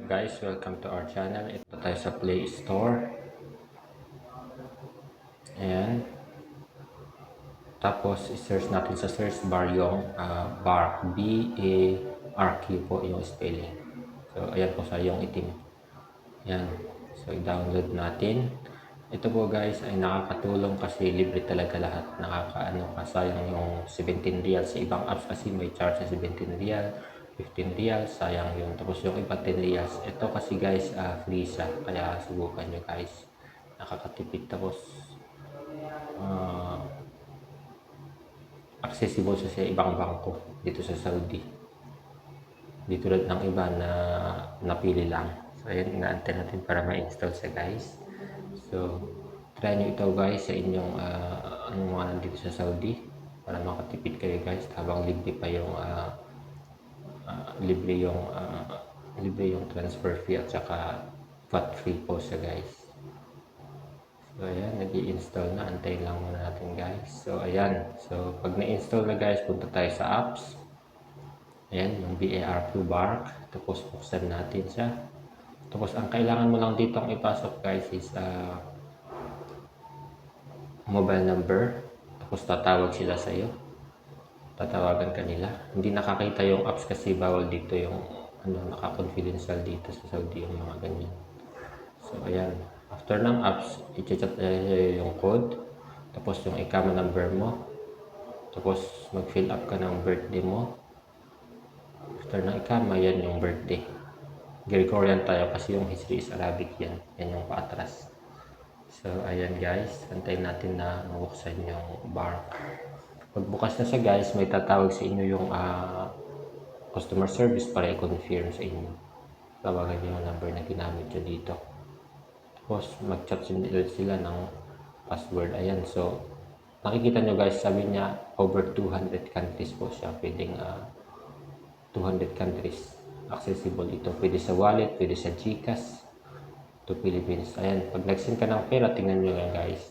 Guys, welcome to our channel. Ito tayo sa Play Store. Ayan. Tapos, i-search natin sa search bar yung BARQ. B-A-R-Q po yung spelling. So, ayan po sa yung itim. Ayan. So, i-download natin. Ito po guys ay nakakatulong kasi libre talaga lahat. Sayang yung 17 real. Sa ibang apps kasi may charge sa 17 real. 15 real, sayang yun. Tapos yung iba 10 reals. Ito kasi guys, free siya. Kaya subukan nyo guys. Nakakatipid. Tapos, accessible siya sa ibang bangko dito sa Saudi. Di tulad ng iba na napili lang. So, ayan, inaantay natin para ma-install siya guys. So, try nyo ito guys sa inyong mga nandito sa Saudi para makatipid kayo guys habang libre yung transfer fee at saka VAT free po siya guys. So ayan, nag-i-install na. Antayin lang muna natin guys. So ayan. So pag na-install na guys, punta tayo sa apps. Ayan, yung BARQ BARQ. Tapos buksan natin siya. Tapos ang kailangan mo lang dito ang ipasok guys is mobile number. Tapos tatawag sila sa iyo. Tatawagan kanila. Hindi nakakita yung apps kasi bawal dito yung naka-confidential dito sa Saudi yung mga ganyan. So ayan, after ng apps, i-chat yung code, tapos yung ikama number mo, tapos mag-fill up ka ng birthday mo. After ng ikama, yan yung birthday. Gregorian tayo kasi yung history is Arabic yan. Yan yung paatras. So ayan guys, antayin natin na mabuksan yung BARQ. Pagbukas na siya guys, may tatawag sa inyo yung customer service para i-confirm sa inyo. Tawagan nyo yung number na ginamit nyo dito. Tapos mag-chat sila ng password. Ayan, so nakikita nyo guys, sabi niya over 200 countries po siya. Pwedeng 200 countries accessible ito. Pwede sa wallet, pwede sa GCash to Philippines. Ayan, pag nag-send ka ng pera, tingnan nyo yan guys.